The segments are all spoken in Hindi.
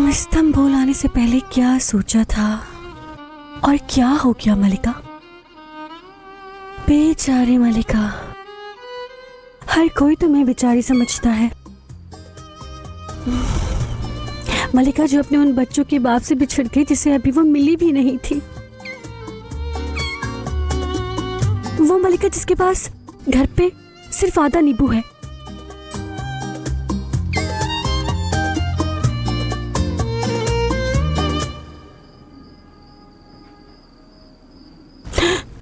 इस्तांबुल आने से पहले क्या सोचा था और क्या हो गया मलिका। बेचारी मलिका, हर कोई तुम्हें बेचारी समझता है। मलिका जो अपने उन बच्चों के बाप से बिछड़ गई जिसे अभी वो मिली भी नहीं थी। वो मलिका जिसके पास घर पे सिर्फ आधा नींबू है।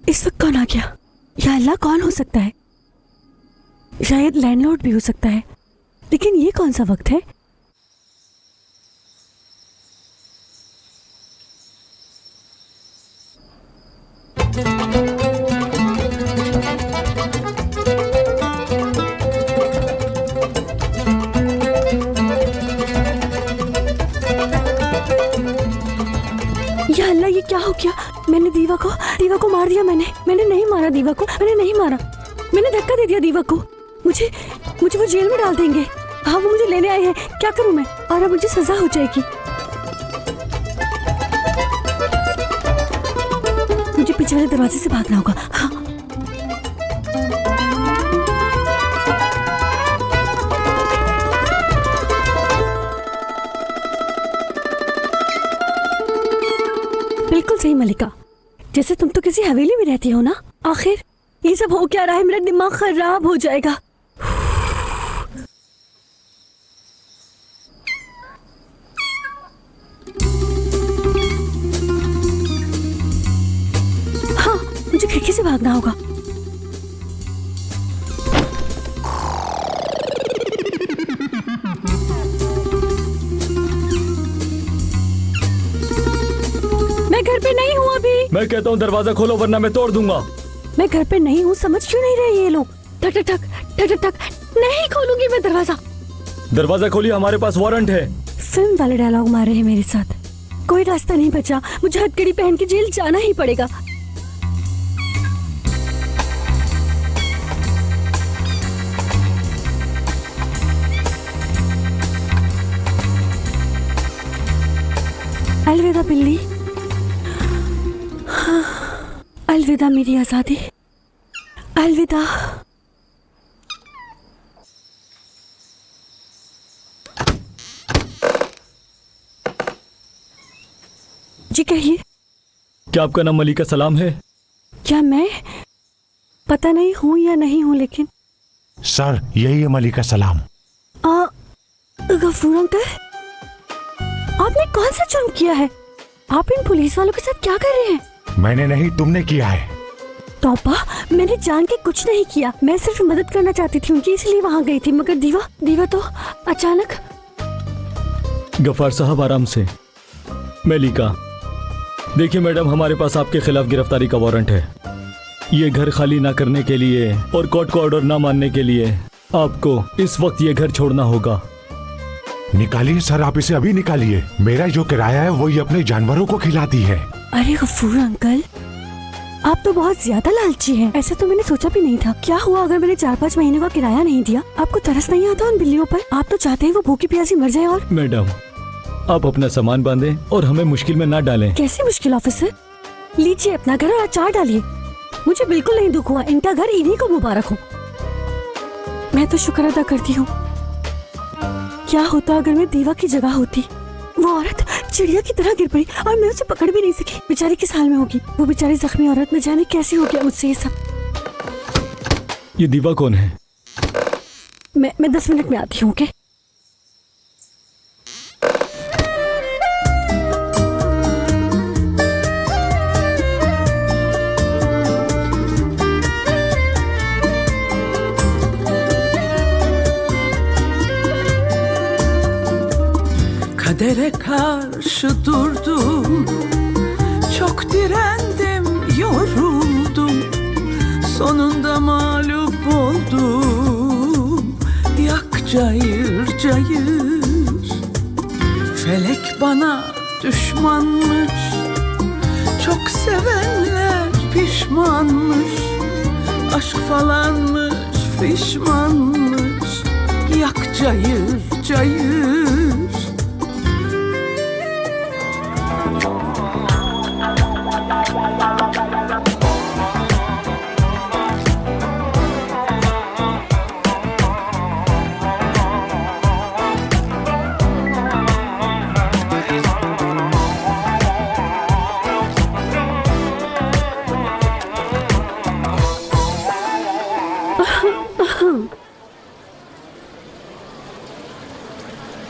इस वक्त कौन आ गया? या अल्लाह, कौन हो सकता है? शायद लैंडलॉर्ड भी हो सकता है, लेकिन ये कौन सा वक्त है? या अल्लाह, ये क्या हो गया? मैंने दीवा को मार दिया। मैंने नहीं मारा दीवा को, मैंने नहीं मारा। मैंने धक्का दे दिया दीवा को। मुझे वो जेल में डाल देंगे। हाँ, वो मुझे लेने आए हैं। क्या करूं मैं? और अब मुझे सजा हो जाएगी। मुझे पीछे वाले दरवाजे से भागना होगा। हाँ, बिल्कुल सही मलिका, जैसे तुम तो किसी हवेली में रहती हो ना। आखिर ये सब हो क्या रहा है? मेरा दिमाग खराब हो जाएगा। हाँ, मुझे खिड़की से भागना होगा। मैं घर पे नहीं हूँ अभी। मैं कहता हूँ दरवाजा खोलो वरना मैं तोड़ दूंगा। मैं घर पे नहीं हूँ, समझ क्यों नहीं रहे ये लोग? ठक ठक ठक ठक ठक ठक। नहीं खोलूंगी मैं दरवाजा। दरवाजा खोलिए, हमारे पास वारंट है। फिल्म वाले डायलॉग मारे हैं मेरे साथ। कोई रास्ता नहीं बचा, मुझे हथकड़ी पहन के जेल जाना ही पड़ेगा। अलविदा बिल्ली, अलविदा मेरी आजादी, अलविदा। जी कहिए। क्या आपका नाम मलिका सलाम है? क्या मैं पता नहीं हूँ या नहीं हूँ, लेकिन सर यही है मलिका सलाम। गफूर अंकल, आपने कौन सा जुर्म किया है? आप इन पुलिस वालों के साथ क्या कर रहे हैं? मैंने नहीं, तुमने किया है। तौबा, मैंने जान के कुछ नहीं किया। मैं सिर्फ मदद करना चाहती थी उनकी, इसलिए वहाँ गई थी। मगर दीवा तो अचानक। गफार साहब आराम से। मलिका देखिए मैडम, हमारे पास आपके खिलाफ गिरफ्तारी का वारंट है। ये घर खाली ना करने के लिए और कोर्ट का ऑर्डर ना मानने के लिए आपको इस वक्त ये घर छोड़ना होगा। निकालिए सर, आप इसे अभी निकालिए। मेरा जो किराया है वो ये अपने जानवरों को खिलाती है। अरे गफूर अंकल, आप तो बहुत ज्यादा लालची हैं। ऐसा तो मैंने सोचा भी नहीं था। क्या हुआ अगर मैंने 4-5 महीने का किराया नहीं दिया? आपको तरस नहीं आता उन बिल्लियों पर? आप तो चाहते हैं वो भूखी प्यासी मर जाए। और मैडम आप अपना सामान बांधें और हमें मुश्किल में ना डालें। कैसी मुश्किल ऑफिसर? लीजिए अपना घर और अचार डालिए। मुझे बिल्कुल नहीं दुख हुआ। इनका घर इन्हीं को मुबारक हो। मैं तो शुक्र अदा करती हूँ। क्या होता अगर मैं दीवा की जगह होती? वो औरत चिड़िया की तरह गिर पड़ी और मैं उसे पकड़ भी नहीं सकी। बेचारी किस हाल में होगी? वो बेचारी जख्मी औरत, न जाने कैसे हो गया मुझसे ये सब। ये दीवा कौन है? मैं 10 मिनट में आती हूँ। Okay? Kadere karşı durdum, çok direndim, yoruldum, sonunda mağlup oldum. Yak cayır cayır, felek bana düşmanmış, çok sevenler pişmanmış, aşk falanmış pişmanmış. Yak cayır cayır.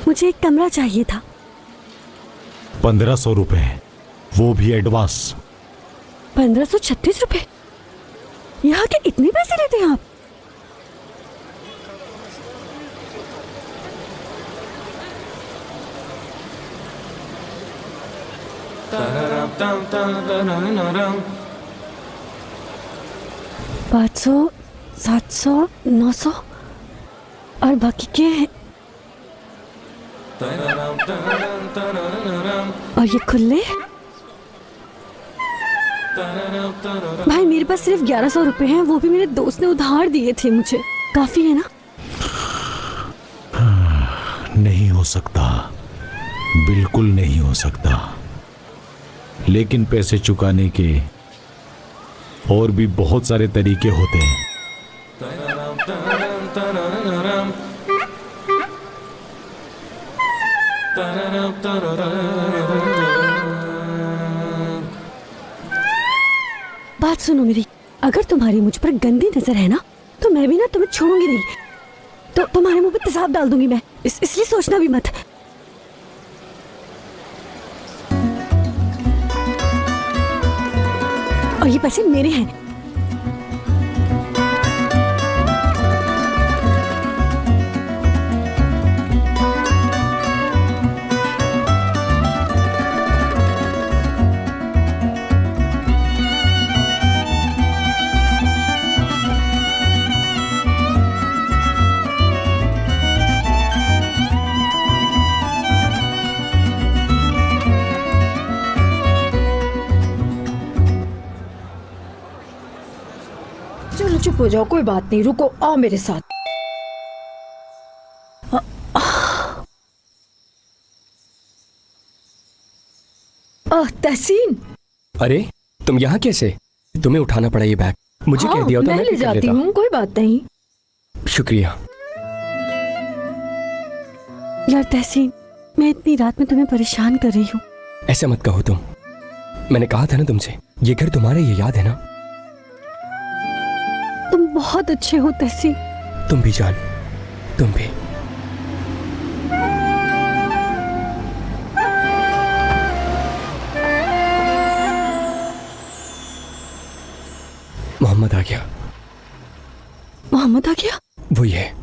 मुझे एक कमरा चाहिए था। 1500 रुपए, वो भी एडवांस। 1536 रुपए? यहाँ के इतने पैसे लेते हैं आप? पाँच सौ, 700, 900 और बाकी के और ये खुले। भाई मेरे पास सिर्फ 1100 रुपए हैं, वो भी मेरे दोस्त ने उधार दिए थे मुझे। काफी है ना? नहीं हो सकता, बिल्कुल नहीं हो सकता। लेकिन पैसे चुकाने के और भी बहुत सारे तरीके होते हैं। बात सुनो मेरी, अगर तुम्हारी मुझ पर गंदी नजर है ना, तो मैं भी ना तुम्हें छोड़ूंगी नहीं। तो तुम्हारे मुंह पे तेजाब डाल दूंगी मैं, इसलिए सोचना भी मत। और ये पैसे मेरे हैं। चलो चुप हो जाओ, कोई बात नहीं, रुको, आओ मेरे साथ। तहसीन, अरे तुम यहाँ कैसे? तुम्हें उठाना पड़ा ये बैग। मुझे कह दिया होता मैं ले पिक कर जाती लेता। हूँ, कोई बात नहीं। शुक्रिया। यार तहसीन, मैं इतनी रात में तुम्हें परेशान कर रही हूँ। ऐसा मत कहो तुम। मैंने कहा था ना तुमसे, ये घर तुम्हारा, ये याद है ना? तुम बहुत अच्छे हो तहसीन। तुम भी जान, तुम भी। मोहम्मद आ गया। मोहम्मद आ गया? वो ये है।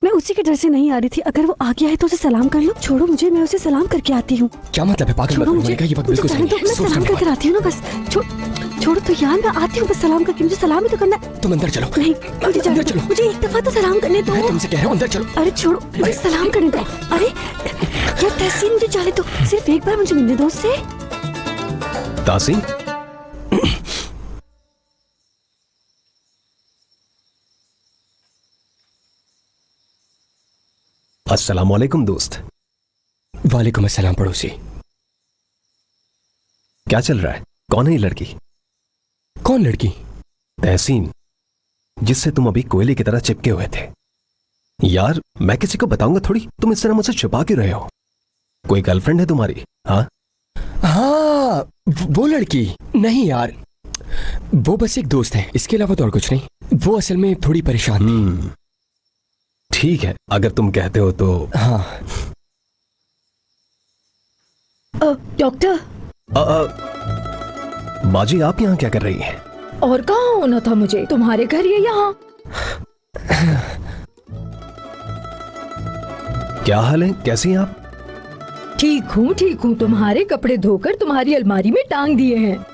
मैं उसी के डर से नहीं आ रही थी। अगर वो आ गया है तो उसे सलाम कर लो। छोड़ो मुझे, मैं उसे सलाम करके आती हूँ। क्या मतलब है पागल? छोड़ो मुझे, ये वक्त बिल्कुल जाने सही दो, है। मैं सोच सलाम करने करके आती हूँ ना बस। छोड़ो तो यार, मैं आती हूँ बस सलाम करके। मुझे सलाम ही तो करना है। बाद। तुम अंदर चलो। नहीं, मुझे जाने अंदर दो। चलो। मुझे एक दफा तो सलाम करने दो। मैं तुमसे कह रहा हूँ अंदर चलो। अरे छोड़ो, मुझे सलाम करने दो। अरे यार तहसीन, मुझे जाने दो। सिर्फ एक बार मुझे मिलने दो उससे। तासीन, अस्सलाम वालेकुम दोस्त। वालेकुम अस्सलाम पड़ोसी। क्या चल रहा है? कौन है ये लड़की? कौन लड़की? तहसीन, जिससे तुम अभी कोयले की तरह चिपके हुए थे। यार मैं किसी को बताऊंगा थोड़ी, तुम इस तरह मुझसे छुपा के रहे हो। कोई गर्लफ्रेंड है तुम्हारी? हाँ हाँ, वो लड़की नहीं यार, वो बस एक दोस्त है, इसके अलावा तो और कुछ नहीं। वो असल में थोड़ी परेशान थी। ठीक है, अगर तुम कहते हो तो। हाँ। डॉक्टर, बाजी आप यहाँ क्या कर रही हैं? और कहाँ होना था मुझे? तुम्हारे घर या यहाँ? क्या हाल है, कैसी हैं आप? ठीक हूँ। तुम्हारे कपड़े धोकर तुम्हारी अलमारी में टांग दिए हैं।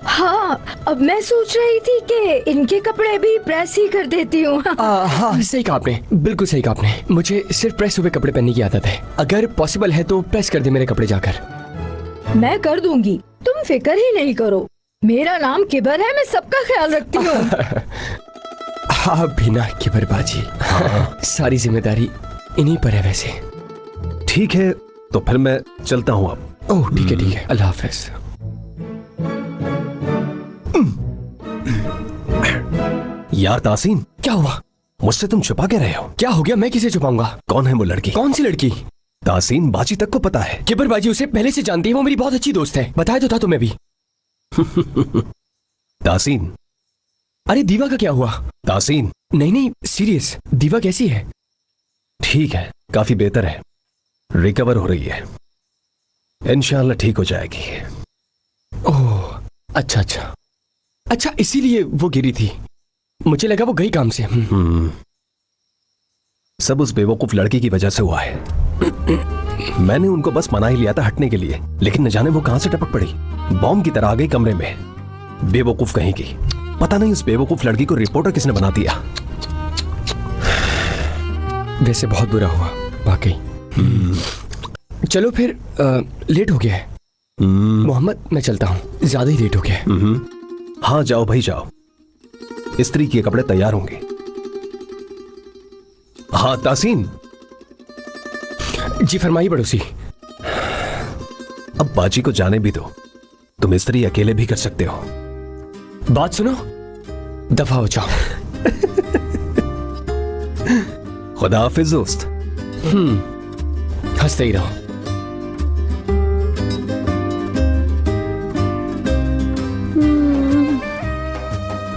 हाँ, अब मैं सोच रही थी कि इनके कपड़े भी प्रेस ही कर देती हूँ। हाँ सही कहा आपने, बिल्कुल सही कहा आपने। मुझे सिर्फ प्रेस हुए कपड़े पहनने की आदत है। अगर पॉसिबल है तो प्रेस कर दे मेरे कपड़े जाकर। मैं कर दूंगी, तुम फिक्र ही नहीं करो। मेरा नाम किबर है, मैं सबका ख्याल रखती हूँ। हाँ बिना किबर बाजी, सारी जिम्मेदारी इन्हीं पर है वैसे। ठीक है, तो फिर मैं चलता हूँ अब। ओह ठीक है, अल्लाह हाफिज। यार तासीन, क्या हुआ? मुझसे तुम छुपा के रहे हो? क्या हो गया? मैं किसे छुपाऊंगा? कौन है वो लड़की? कौन सी लड़की? तासीन, बाजी तक को पता है। किबर बाजी उसे पहले से जानती है, वो मेरी बहुत अच्छी दोस्त है। बताया तो था तुम्हें भी। तासीन, अरे दीवा का क्या हुआ? तासीन, नहीं सीरियस, दीवा कैसी है? ठीक है, काफी बेहतर है। रिकवर हो रही है, इंशाल्लाह ठीक हो जाएगी। ओह अच्छा अच्छा अच्छा, इसीलिए वो गिरी थी। मुझे लगा वो गई काम से। सब उस बेवकूफ लड़की की वजह से हुआ है। मैंने उनको बस मना ही लिया था हटने के लिए, लेकिन न जाने वो कहां से टपक पड़ी, बॉम्ब की तरह आ गई कमरे में। बेवकूफ कहीं की, पता नहीं उस बेवकूफ लड़की को रिपोर्टर किसने बना दिया। वैसे बहुत बुरा हुआ वाकई। चलो फिर लेट हो गया है। मोहम्मद मैं चलता हूँ, ज्यादा ही लेट हो गया है। हाँ जाओ भाई जाओ, स्त्री के कपड़े तैयार होंगे। हाँ तासीन। जी फरमाइए पड़ोसी। अब बाजी को जाने भी दो, तुम स्त्री अकेले भी कर सकते हो। बात सुनो, दफा हो जाओ। खुदा हाफिज दोस्त। हंसते ही रहो।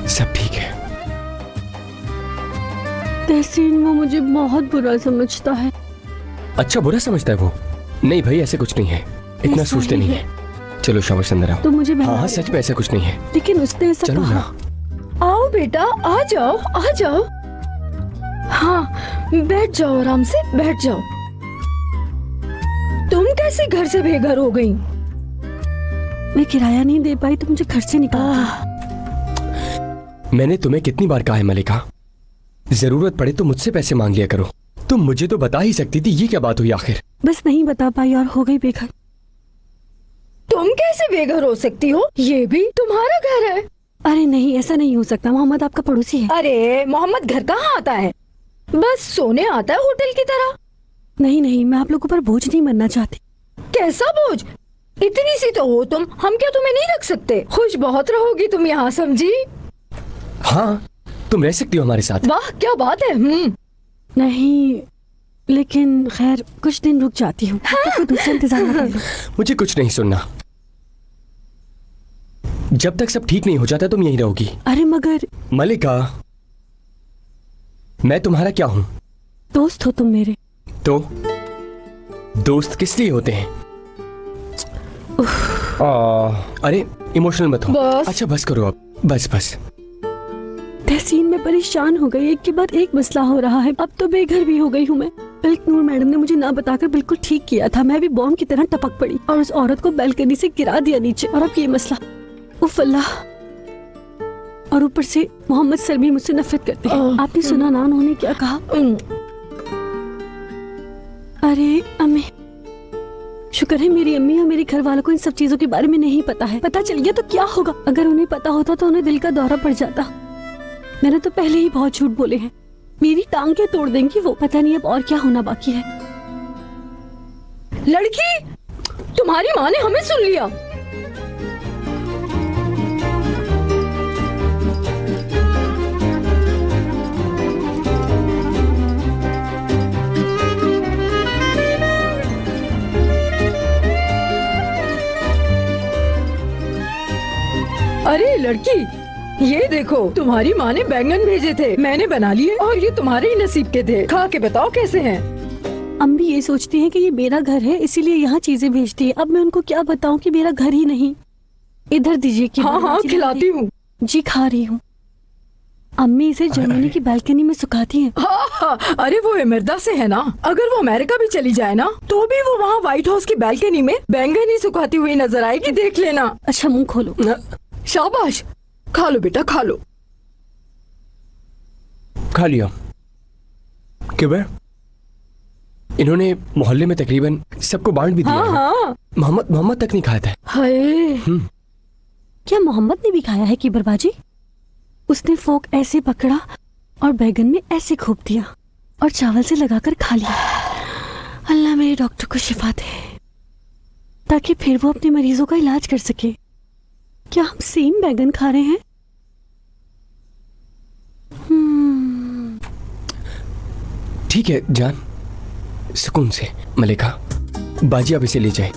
सब ठीक है। तहसीन वो मुझे बहुत बुरा समझता है। अच्छा बुरा समझता है वो? नहीं भाई ऐसे कुछ नहीं है, इतना ऐसा सोचते ही नहीं है। है। चलो शाबाश अंदर आओ। तो मुझे हाँ बहला हाँ दे। सच में ऐसा कुछ नहीं है। लेकिन उसने ऐसा चलो कहा। ना। आओ बेटा, आ जाओ आ जाओ। हाँ बैठ जाओ, आराम से बैठ जाओ। तुम कैसे घर से बेघर हो गई? मैं किराया नहीं दे पाई तो मुझे घर से निकाल। मैंने तुम्हें कितनी बार कहा है मलिका, जरूरत पड़े तो मुझसे पैसे मांग लिया करो। तुम मुझे तो बता ही सकती थी। ये क्या बात हुई आखिर? बस नहीं बता पाई और हो गई बेघर। तुम कैसे बेघर हो सकती हो? ये भी तुम्हारा घर है। अरे नहीं, ऐसा नहीं हो सकता। मोहम्मद आपका पड़ोसी है। अरे मोहम्मद घर कहाँ आता है? बस सोने आता है होटल की तरह। नहीं नहीं, मैं आप लोगों पर बोझ नहीं बनना चाहती। कैसा बोझ? इतनी सी तो हो तुम, हम क्या तुम्हें नहीं रख सकते? खुश बहुत रहोगी तुम यहाँ, समझी? हाँ तुम रह सकती हो हमारे साथ। वाह क्या बात है। नहीं, लेकिन खैर कुछ दिन रुक जाती हूँ। तो कोई दूसरा इंतजाम ना कर लो। मुझे कुछ नहीं सुनना। जब तक सब ठीक नहीं हो जाता तुम यहीं रहोगी। अरे मगर मलिका, मैं तुम्हारा क्या हूं? दोस्त हो तुम मेरे। तो दोस्त किस लिए होते हैं? अरे इमोशनल मत हो। बस। अच्छा बस करो अब, बस बस। तहसीन में परेशान हो गई, एक के बाद एक मसला हो रहा है। अब तो बेघर भी हो गई हूँ मैं। नूर मैडम ने मुझे ना बताकर बिल्कुल ठीक किया था। मैं भी बॉम्ब की तरह टपक पड़ी और उस औरत को बैल्कनी से गिरा दिया नीचे। और अब ये मसला, उफ अल्लाह। और ऊपर से मोहम्मद सर भी मुझसे नफरत करते हैं। आपने सुना ना उन्होंने क्या कहा? अरे अम्मी, शुक्र है मेरी अम्मी और मेरे घर वालों को इन सब चीजों के बारे में नहीं पता है। पता चल गया तो क्या होगा? अगर उन्हें पता होता तो उन्हें दिल का दौरा पड़ जाता। मैंने तो पहले ही बहुत झूठ बोले हैं। मेरी टांगें तोड़ देंगी वो। पता नहीं अब और क्या होना बाकी है। लड़की, तुम्हारी माँ ने हमें सुन लिया। अरे लड़की, ये देखो तुम्हारी माँ ने बैंगन भेजे थे, मैंने बना लिए और ये तुम्हारे ही नसीब के थे। खा के बताओ कैसे हैं? अम्मी ये सोचती हैं कि ये मेरा घर है इसीलिए यहाँ चीजें भेजती है। अब मैं उनको क्या बताऊँ कि मेरा घर ही नहीं। इधर दीजिए कि हाँ हाँ खिलाती हूँ। जी खा रही हूँ। अम्मी इसे जर्मनी की बालकनी में सुखाती हैं। हाँ, अरे वो इमरदा से है ना। अगर वो अमेरिका भी चली जाए ना तो भी वो वहाँ व्हाइट हाउस की बालकनी में बैंगन ही सुखाती हुई नजर आएगी, देख लेना। अच्छा मुंह खोलो। शाबाश, खा लो बेटा खा लो। खा लिया। क्यों? इन्होंने मोहल्ले में तकरीबन सबको बांट भी दिया हाँ है। हाँ। मोहम्मद तक नहीं खाया था। हाय, क्या मोहम्मद ने भी खाया है की बरबाजी? उसने फोक ऐसे पकड़ा और बैगन में ऐसे घोप दिया और चावल से लगाकर खा लिया। अल्लाह मेरे डॉक्टर को शिफा दे ताकि फिर वो अपने मरीजों का इलाज कर सके। क्या हम सेम बैगन खा रहे हैं? ठीक है जान, सुकून से। मलिका, बाजी अब इसे ले जाए।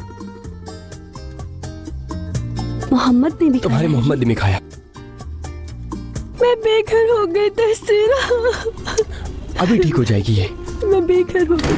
मोहम्मद ने भी तुम्हारे खाया है। मोहम्मद ने भी खाया। मैं बेघर हो गई तहसीन। अभी ठीक हो जाएगी ये। मैं बेघर हो गई।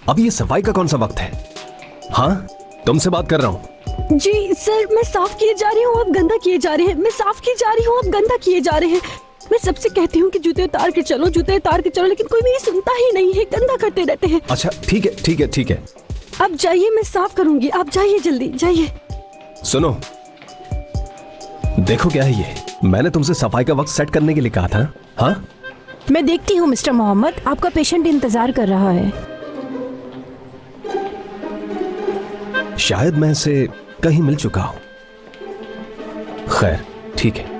अब ये सफाई का कौन सा वक्त है? हाँ, तुमसे बात कर रहा हूँ। जी सर, मैं साफ किए जा रही हूँ, आप गंदा किए जा रहे हैं। मैं साफ किए जा रही हूँ, आप गंदा किए जा रहे हैं। मैं सबसे कहती हूँ कि जूते उतार के चलो, जूते उतार के चलो, लेकिन कोई मेरी सुनता ही नहीं है, गंदा करते रहते हैं। अच्छा ठीक है ठीक है ठीक है, आप जाइए, मैं साफ करूंगी, आप जाइए जल्दी जाइए। सुनो, देखो क्या है ये, मैंने तुमसे सफाई का वक्त सेट करने के लिए कहा था। हाँ, मैं देखती हूँ मिस्टर मोहम्मद, आपका पेशेंट इंतजार कर रहा है। शायद मैं इसे कहीं मिल चुका हूं। खैर ठीक है।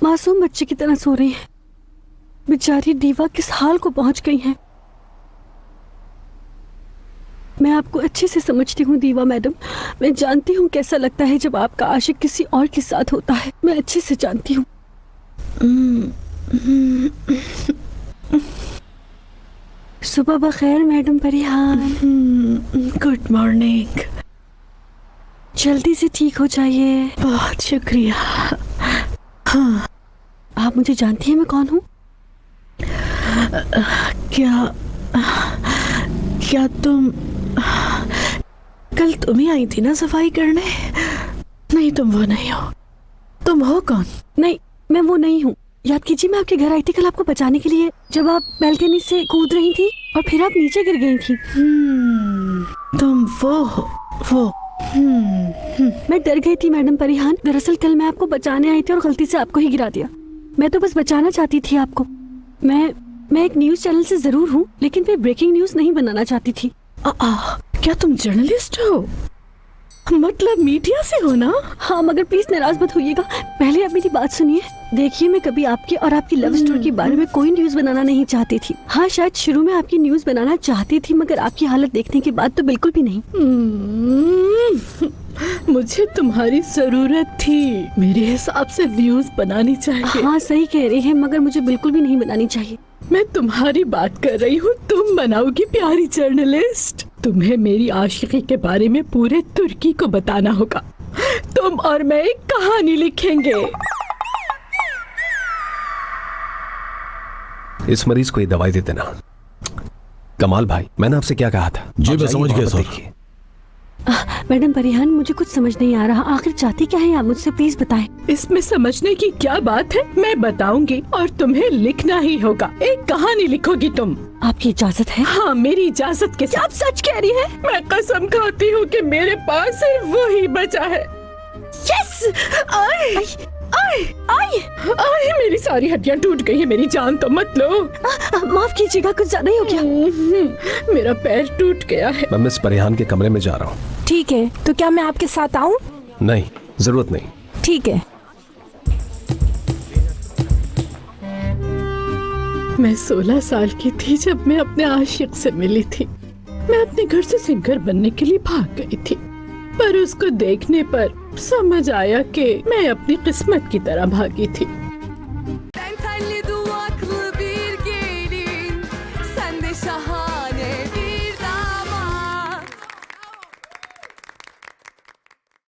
मासूम बच्चे की तरह सो रही है। बेचारी दीवा किस हाल को पहुंच गई है। मैं आपको अच्छे से समझती हूँ दीवा मैडम, मैं जानती हूँ कैसा लगता है जब आपका आशिक किसी और के साथ होता है। मैं अच्छे से जानती हूँ। सुबह बखैर मैडम परिहान। Good morning. जल्दी से ठीक हो जाइए। बहुत शुक्रिया। हाँ, आप मुझे जानती हैं मैं कौन हूँ? क्या तुम कल तुम ही आई थी ना सफाई करने? नहीं, तुम वो नहीं हो। तुम हो कौन? नहीं, मैं वो नहीं हूँ। याद कीजिए, मैं आपके घर आई थी कल आपको बचाने के लिए, जब आप बैल्कनी से कूद रही थी और फिर आप नीचे गिर गई थी। तुम वो हो, वो। मैं डर गई थी मैडम परिहान। दरअसल कल मैं आपको बचाने आई थी और गलती से आपको ही गिरा दिया। मैं तो बस बचाना चाहती थी आपको। मैं एक न्यूज चैनल से जरूर हूँ, लेकिन मैं ब्रेकिंग न्यूज नहीं बनाना चाहती थी। क्या तुम जर्नलिस्ट हो? मतलब मीडिया से हो ना? हाँ, मगर प्लीज नाराज मत होइएगा। पहले आप मेरी बात सुनिए। देखिए, मैं कभी आपकी और आपकी लव स्टोरी के बारे में कोई न्यूज बनाना नहीं चाहती थी। हाँ, शायद शुरू में आपकी न्यूज बनाना चाहती थी, मगर आपकी हालत देखने के बाद तो बिल्कुल भी नहीं। मुझे तुम्हारी जरूरत थी। मेरे हिसाब से न्यूज बनानी चाहिए। हाँ, सही कह रही है, मगर मुझे बिल्कुल भी नहीं बनानी चाहिए। मैं तुम्हारी बात कर रही हूँ। तुम बनाओगी प्यारी जर्नलिस्ट। तुम्हें मेरी आशिकी के बारे में पूरे तुर्की को बताना होगा। तुम और मैं एक कहानी लिखेंगे। इस मरीज को ये दवाई दे देना। कमाल भाई, मैंने आपसे क्या कहा था? जी, आप मैं जाइए समझ वहाँ गया पर सर। देखिए। मैडम परिहान, मुझे कुछ समझ नहीं आ रहा। आखिर चाहती क्या है आप मुझसे? प्लीज बताएं। इसमें समझने की क्या बात है? मैं बताऊंगी और तुम्हें लिखना ही होगा। एक कहानी लिखोगी तुम। आपकी इजाजत है? हाँ, मेरी इजाजत के साथ। आप सच कह रही हैं? मैं कसम खाती हूँ कि मेरे पास सिर्फ वही बचा है। यस! आए, आए, आए! आए, मेरी सारी हड्डियाँ टूट गई है। मेरी जान तो मत लो। माफ कीजिएगा, कुछ ज्यादा ही हो गया। मेरा पैर टूट गया है। मैं मिस परिहान के कमरे में जा रहा हूँ। ठीक है, तो क्या मैं आपके साथ आऊं? नहीं, जरूरत नहीं। ठीक है। मैं 16 साल की थी जब मैं अपने आशिक से मिली थी। मैं अपने घर से सिंगर बनने के लिए भाग गई थी, पर उसको देखने पर समझ आया कि मैं अपनी किस्मत की तरह भागी थी।